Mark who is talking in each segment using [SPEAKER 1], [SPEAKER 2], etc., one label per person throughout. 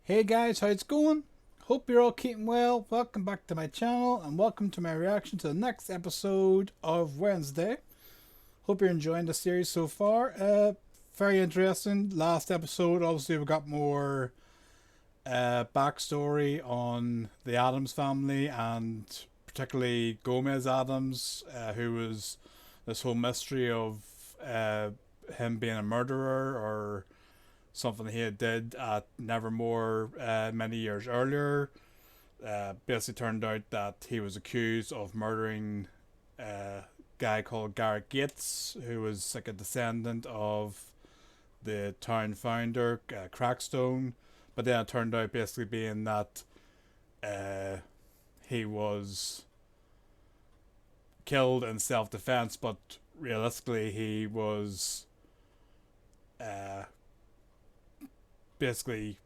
[SPEAKER 1] Hey guys, how's it going? Hope you're all keeping well. Welcome back to my channel and welcome to my reaction to the next episode of Wednesday. Hope you're enjoying the series so far. Very interesting. Last episode, obviously we got more backstory on the Addams family and particularly Gomez Addams, who was this whole mystery of him being a murderer or something he had did at Nevermore many years earlier. Basically turned out that he was accused of murdering a guy called Garrett Gates, who was like a descendant of the town founder, Crackstone. But then it turned out basically being that he was killed in self-defense, but realistically he was basically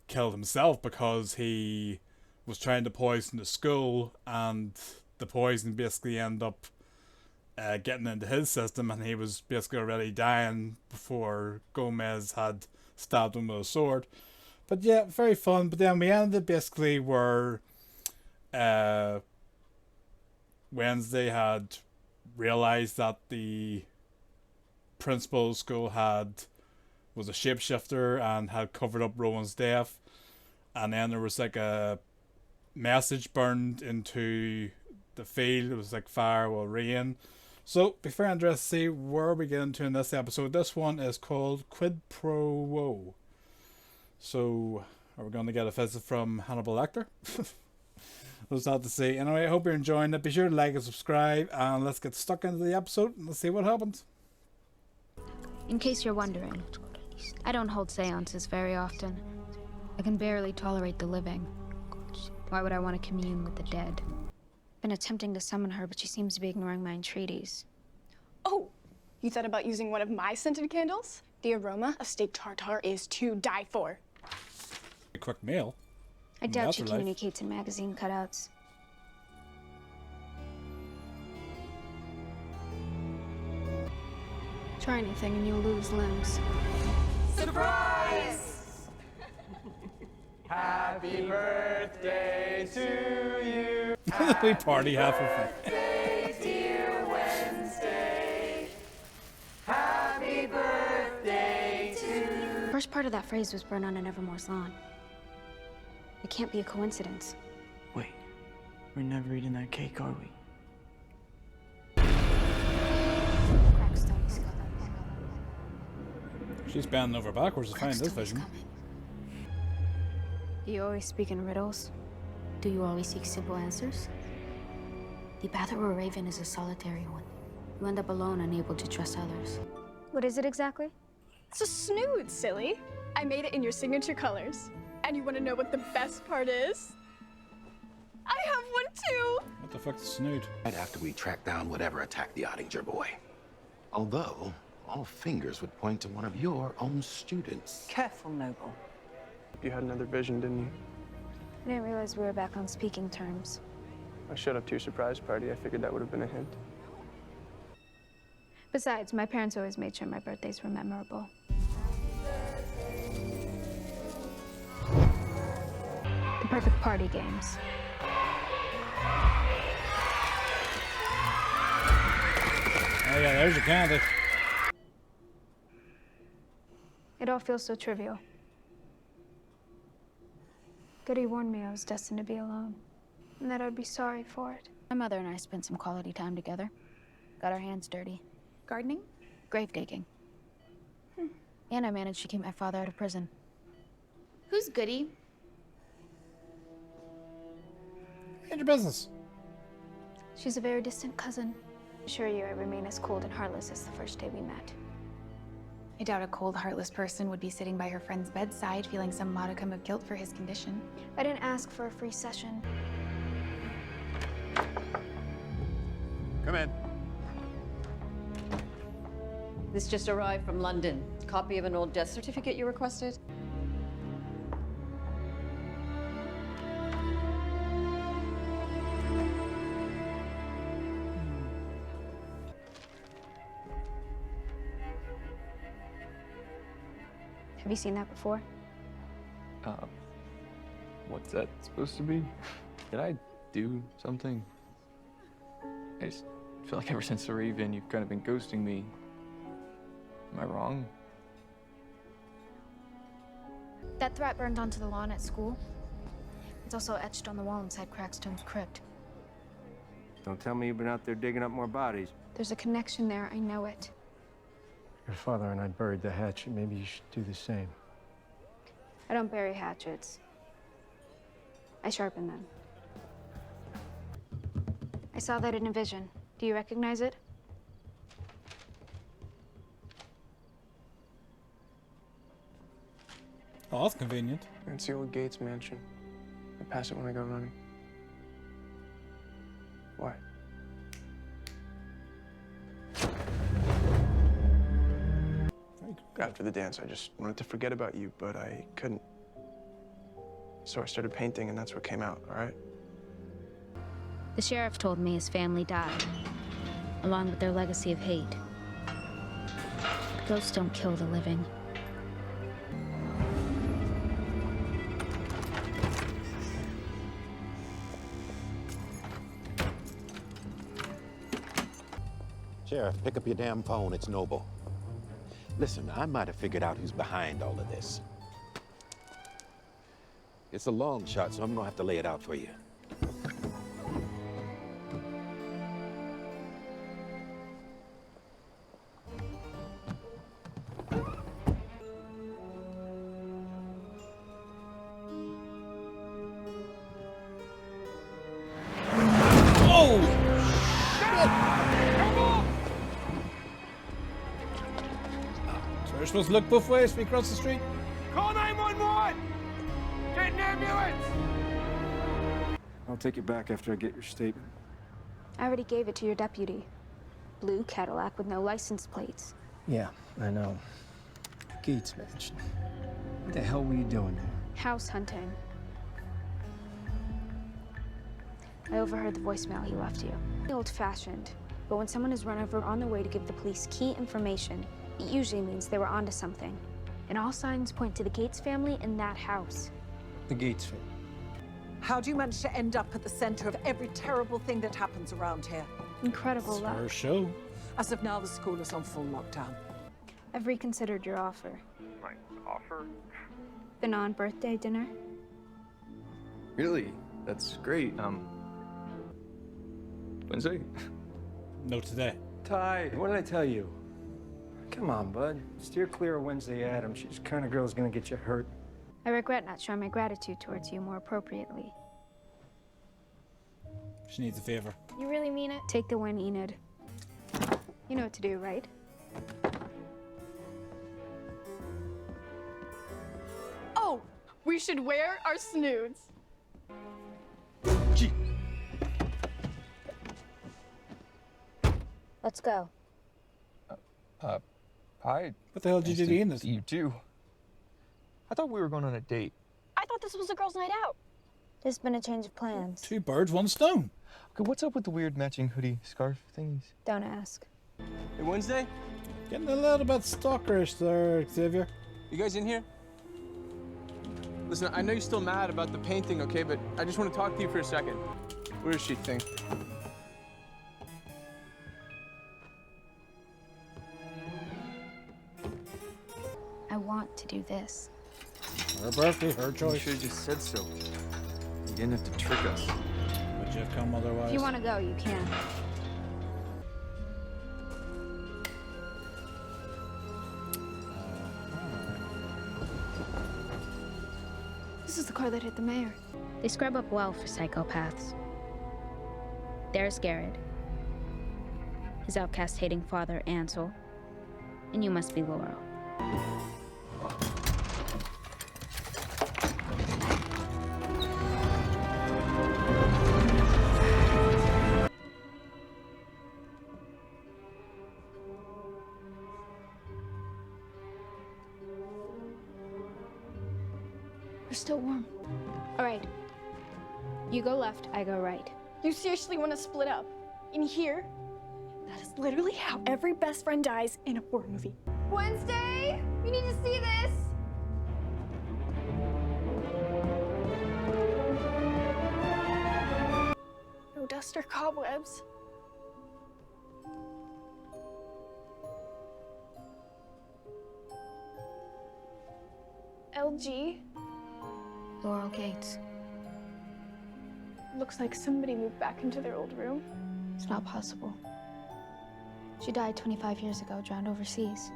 [SPEAKER 1] killed himself because he was trying to poison the school, and the poison basically ended up getting into his system, and he was basically already dying before Gomez had stabbed him with a sword. But yeah, very fun. But then we ended basically where Wednesday had realized that the principal of school was a shapeshifter and had covered up Rowan's death, and then there was like a message burned into the field. It was like fire or rain. So be very interested to see where we get into in this episode. This one is called Quid Pro Quo. So are we going to get a visit from Hannibal Lecter? There's not to see. Anyway, I hope you're enjoying it. Be sure to like and subscribe, and let's get stuck into the episode and let's see what happens.
[SPEAKER 2] In case you're wondering, I don't hold seances very often. I can barely tolerate the living. Why would I want to commune with the dead? Been attempting to summon her, but she seems to be ignoring my entreaties.
[SPEAKER 3] Oh, you thought about using one of my scented candles? The aroma of steak tartare is to die for.
[SPEAKER 1] A quick meal.
[SPEAKER 2] I doubt she communicates in magazine cutouts. Try anything and you'll lose limbs.
[SPEAKER 4] Surprise! Happy birthday to you.
[SPEAKER 1] We party half of it.
[SPEAKER 4] Birthday, dear Wednesday. Happy birthday to you.
[SPEAKER 2] The first part of that phrase was burned on a Nevermore's lawn. It can't be a coincidence.
[SPEAKER 5] Wait, we're never eating that cake, are we?
[SPEAKER 1] She's bending over backwards to find this vision.
[SPEAKER 2] Do you always speak in riddles? Do you always seek simple answers? The path of a raven is a solitary one. You end up alone, unable to trust others. What is it exactly?
[SPEAKER 3] It's a snood, silly. I made it in your signature colors. And you want to know what the best part is? I have one too!
[SPEAKER 1] What the fuck's a snood?
[SPEAKER 6] Right after we track down whatever attacked the Oettinger boy. Although, all fingers would point to one of your own students.
[SPEAKER 5] Careful, Noble.
[SPEAKER 4] You had another vision, didn't you?
[SPEAKER 2] I didn't realize we were back on speaking terms.
[SPEAKER 4] I showed up to your surprise party. I figured that would have been a hint.
[SPEAKER 2] Besides, my parents always made sure my birthdays were memorable. The perfect party games.
[SPEAKER 1] Oh yeah, there's your candy.
[SPEAKER 2] It all feels so trivial. Goody warned me I was destined to be alone, and that I'd be sorry for it. My mother and I spent some quality time together. Got our hands dirty.
[SPEAKER 3] Gardening?
[SPEAKER 2] Grave digging. And I managed to keep my father out of prison. Who's Goody?
[SPEAKER 1] In your business.
[SPEAKER 2] She's a very distant cousin. I assure you I remain as cold and heartless as the first day we met.
[SPEAKER 7] I doubt a cold, heartless person would be sitting by her friend's bedside feeling some modicum of guilt for his condition.
[SPEAKER 2] I didn't ask for a free session.
[SPEAKER 6] Come in.
[SPEAKER 8] This just arrived from London. Copy of an old death certificate you requested?
[SPEAKER 2] Have you seen that before?
[SPEAKER 9] What's that supposed to be? Did I do something? I just feel like ever since the Raven, you've kind of been ghosting me. Am I wrong?
[SPEAKER 2] That threat burned onto the lawn at school. It's also etched on the wall inside Crackstone's crypt.
[SPEAKER 10] Don't tell me you've been out there digging up more bodies.
[SPEAKER 2] There's a connection there, I know it.
[SPEAKER 10] Your father and I buried the hatchet. Maybe you should do the same.
[SPEAKER 2] I don't bury hatchets. I sharpen them. I saw that in a vision. Do you recognize it?
[SPEAKER 1] Oh, that's convenient.
[SPEAKER 4] It's the old Gates mansion. I pass it when I go running. Why? After the dance, I just wanted to forget about you, but I couldn't. So I started painting, and that's what came out, all right?
[SPEAKER 2] The sheriff told me his family died, along with their legacy of hate. Ghosts don't kill the living.
[SPEAKER 6] Sheriff, pick up your damn phone. It's Noble. Listen, I might have figured out who's behind all of this. It's a long shot, so I'm gonna have to lay it out for you.
[SPEAKER 1] We're supposed to look both ways as we cross the street.
[SPEAKER 10] Call 911! Get an ambulance! I'll take it back after I get your statement.
[SPEAKER 2] I already gave it to your deputy. Blue Cadillac with no license plates.
[SPEAKER 10] Yeah, I know. Gates Mansion. What the hell were you doing there?
[SPEAKER 2] House hunting. I overheard the voicemail he left you. Old-fashioned, but when someone is run over on their way to give the police key information, it usually means they were onto something. And all signs point to the Gates family in that house.
[SPEAKER 10] The Gates family.
[SPEAKER 11] How do you manage to end up at the center of every terrible thing that happens around here?
[SPEAKER 2] Incredible
[SPEAKER 1] It's
[SPEAKER 2] luck.
[SPEAKER 1] her show.
[SPEAKER 11] As of now, the school is on full lockdown.
[SPEAKER 2] I've reconsidered your offer.
[SPEAKER 9] My offer?
[SPEAKER 2] The non-birthday dinner?
[SPEAKER 9] Really? That's great. Wednesday?
[SPEAKER 1] No, today.
[SPEAKER 10] Ty, what did I tell you? Come on, bud. Steer clear of Wednesday Addams. She's the kind of girl who's gonna get you hurt.
[SPEAKER 2] I regret not showing my gratitude towards you more appropriately.
[SPEAKER 1] She needs a favor.
[SPEAKER 2] You really mean it? Take the win, Enid. You know what to do, right?
[SPEAKER 3] Oh, we should wear our snoods.
[SPEAKER 9] Gee.
[SPEAKER 2] Let's go.
[SPEAKER 9] Hi.
[SPEAKER 1] What the hell did you do in this?
[SPEAKER 9] You too. I thought we were going on a date.
[SPEAKER 3] I thought this was a girls' night out.
[SPEAKER 2] There's been a change of plans.
[SPEAKER 1] Two birds, one stone.
[SPEAKER 9] Okay, what's up with the weird matching hoodie scarf thingies?
[SPEAKER 2] Don't ask.
[SPEAKER 4] Hey, Wednesday?
[SPEAKER 1] Getting a little bit stalkerish there, Xavier.
[SPEAKER 4] You guys in here? Listen, I know you're still mad about the painting, okay? But I just want to talk to you for a second. Where is she, thing?
[SPEAKER 2] I want to do this.
[SPEAKER 1] Her birthday, her
[SPEAKER 9] You
[SPEAKER 1] choice.
[SPEAKER 9] should have just said so. You didn't have to trick us.
[SPEAKER 1] Would you have come otherwise?
[SPEAKER 2] If you want to go, you can. This is the car that hit the mayor. They scrub up well for psychopaths. There's Garrett. His outcast-hating father, Ansel. And you must be Laurel. We're still warm. All right. You go left, I go right.
[SPEAKER 3] You seriously want to split up? In here? That is literally how every best friend dies in a horror movie. Wednesday, we need to see this. dust or cobwebs. LG.
[SPEAKER 2] Laurel Gates.
[SPEAKER 3] Looks like somebody moved back into their old room.
[SPEAKER 2] It's not possible. She died 25 years ago, drowned overseas.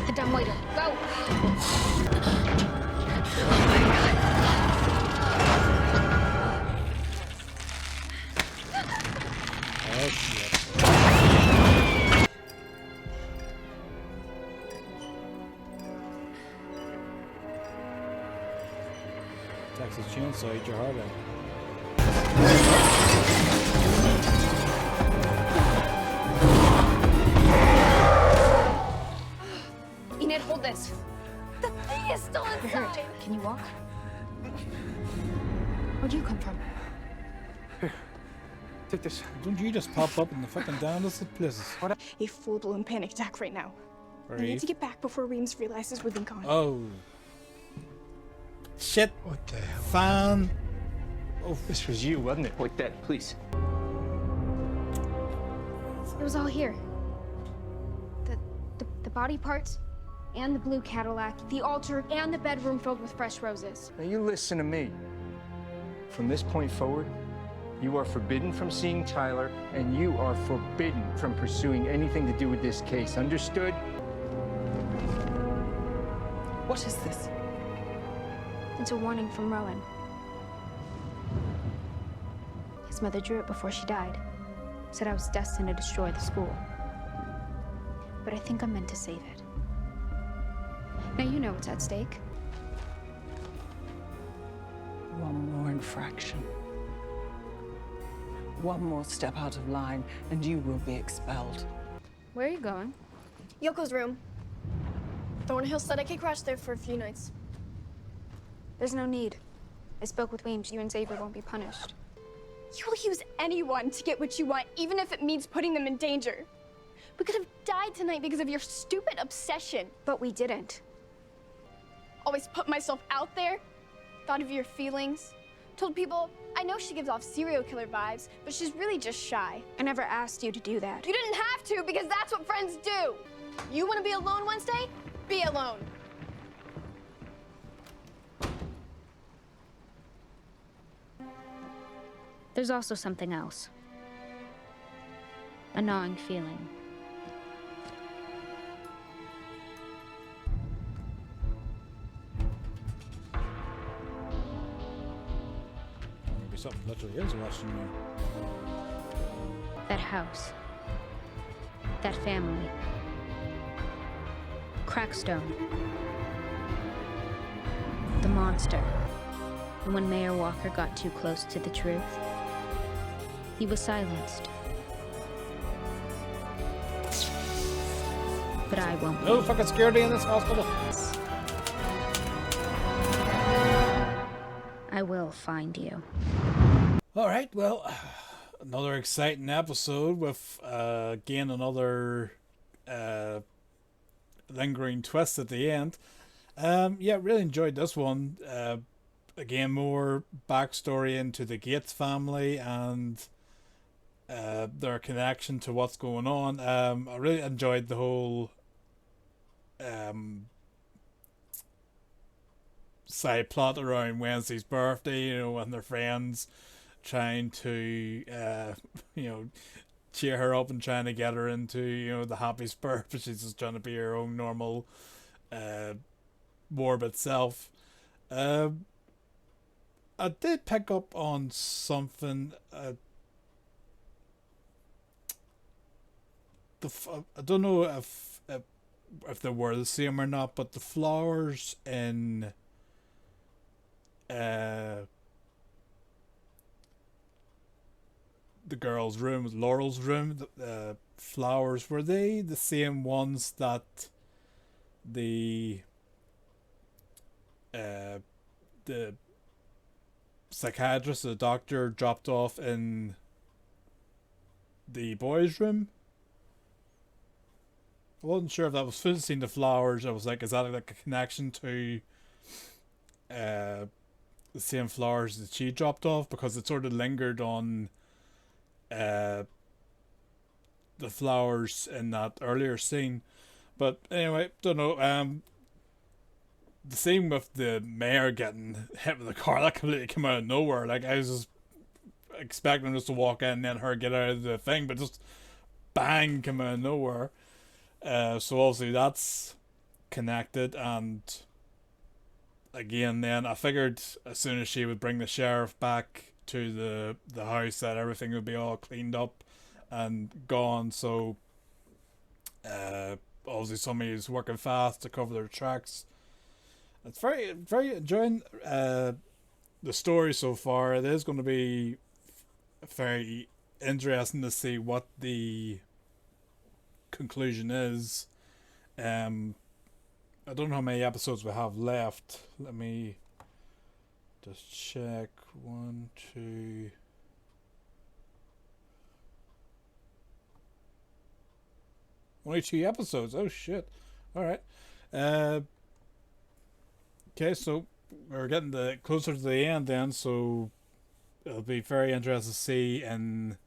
[SPEAKER 2] The dumbwaiter, go!
[SPEAKER 1] Oh shit. Texas Chainsaw, eat your heart out.
[SPEAKER 2] Enid, hold this.
[SPEAKER 3] The thing is still
[SPEAKER 2] You're hurt.
[SPEAKER 3] inside.
[SPEAKER 2] Can you walk? Where'd you come from?
[SPEAKER 10] Take this.
[SPEAKER 1] Don't you just pop up in the fucking downest of places?
[SPEAKER 3] A full-blown panic attack right now. We need to get back before Reams realizes we've been gone.
[SPEAKER 1] Oh. Shit.
[SPEAKER 4] What the hell?
[SPEAKER 1] Fan.
[SPEAKER 10] Oh, this was you, wasn't it? Like that, please.
[SPEAKER 2] It was all here. The body parts, and the blue Cadillac, the altar, and the bedroom filled with fresh roses.
[SPEAKER 10] Now you listen to me. From this point forward, you are forbidden from seeing Tyler, and you are forbidden from pursuing anything to do with this case. Understood?
[SPEAKER 11] What is this?
[SPEAKER 2] It's a warning from Rowan. His mother drew it before she died. Said I was destined to destroy the school. But I think I'm meant to save it. Now you know what's at stake.
[SPEAKER 11] One more infraction. One more step out of line, and you will be expelled.
[SPEAKER 2] Where are you going?
[SPEAKER 3] Yoko's room. Thornhill said I could crash there for a few nights.
[SPEAKER 2] There's no need. I spoke with Weems. You and Xavier won't be punished.
[SPEAKER 3] You'll use anyone to get what you want, even if it means putting them in danger. We could have died tonight because of your stupid obsession.
[SPEAKER 2] But we didn't.
[SPEAKER 3] Always put myself out there, thought of your feelings, told people I know she gives off serial killer vibes, but she's really just shy.
[SPEAKER 2] I never asked you to do that.
[SPEAKER 3] You didn't have to, because that's what friends do. You want to be alone Wednesday? Be alone.
[SPEAKER 2] There's also something else. A gnawing feeling.
[SPEAKER 1] Maybe something literally is watching you.
[SPEAKER 2] That house. That family. Crackstone. The monster. And when Mayor Walker got too close to the truth, he was silenced. But I won't.
[SPEAKER 1] No fucking security in this hospital.
[SPEAKER 2] I will find you.
[SPEAKER 1] Alright, well, another exciting episode with, again, another lingering twist at the end. Yeah, really enjoyed this one. Again, more backstory into the Gates family and their connection to what's going on. I really enjoyed the whole side plot around Wednesday's birthday, you know, and their friends trying to cheer her up and trying to get her into, you know, the happy spirit, but she's just trying to be her own normal morbid self. I did pick up on something. I don't know if they were the same or not, but the flowers in the girl's room, Laurel's room, the flowers, were they the same ones that the psychiatrist, the doctor, dropped off in the boys' room? I wasn't sure if that was seeing the flowers. I was like, is that like a connection to the same flowers that she dropped off, because it sort of lingered on the flowers in that earlier scene. But anyway, don't know. The scene with the mayor getting hit with a car, that completely came out of nowhere. Like, I was just expecting us to walk in and then her get out of the thing, but just bang, come out of nowhere. So obviously that's connected, and again, then I figured as soon as she would bring the sheriff back to the house, that everything would be all cleaned up and gone. So obviously somebody's working fast to cover their tracks. It's very, very enjoying the story so far. It is going to be very interesting to see what the conclusion is. I don't know how many episodes we have left. Let me just check. 1, 2. Only 2 episodes. Oh shit! All right. Okay, so we're getting closer to the end then. So it'll be very interesting to see in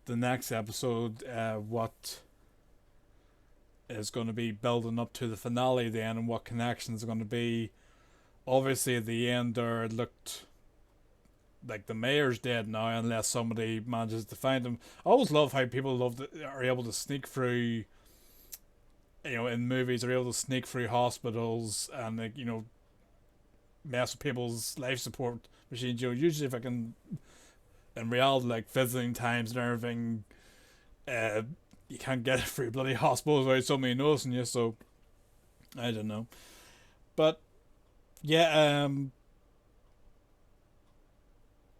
[SPEAKER 1] the next episode what is going to be building up to the finale then, and what connections are going to be. Obviously at the end there, it looked like the mayor's dead now unless somebody manages to find him. I always love how people are able to sneak through, in movies, are able to sneak through hospitals and mess with people's life support machines. Usually if I can, in reality, like visiting times and everything, you can't get it through bloody hospitals without somebody noticing you, so I don't know. But yeah,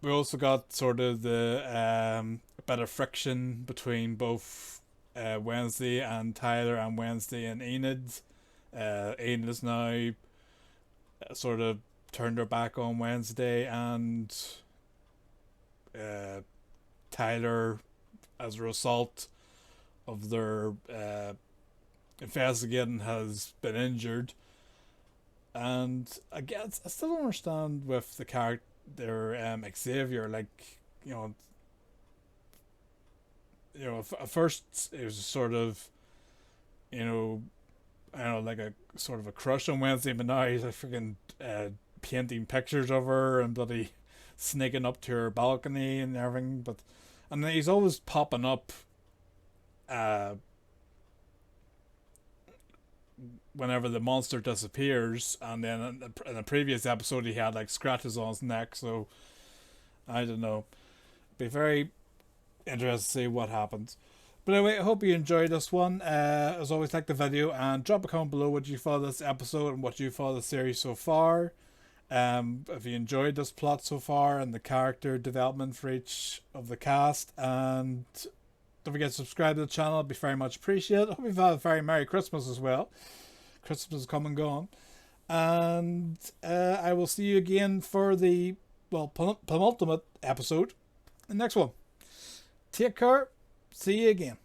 [SPEAKER 1] we also got sort of the a bit of friction between both Wednesday and Tyler, and Wednesday and Enid. Enid is now sort of turned her back on Wednesday, and Tyler, as a result of their investigating, has been injured. And I guess I still don't understand with the character Xavier, like, at first it was sort of, I don't know, like a sort of a crush on Wednesday, but now he's like freaking painting pictures of her and bloody sneaking up to her balcony and everything. And then he's always popping up whenever the monster disappears, and then in the previous episode he had like scratches on his neck, so I don't know. Be very interested to see what happens. But anyway, I hope you enjoyed this one. As always, like the video and drop a comment below what you thought of this episode and what you thought of the series so far. If you enjoyed this plot so far and the character development for each of the cast, and don't forget to subscribe to the channel, it'd be very much appreciated. I hope you've had a very Merry Christmas as well. Christmas has come and gone. And I will see you again for the penultimate episode, the next one. Take care. See you again.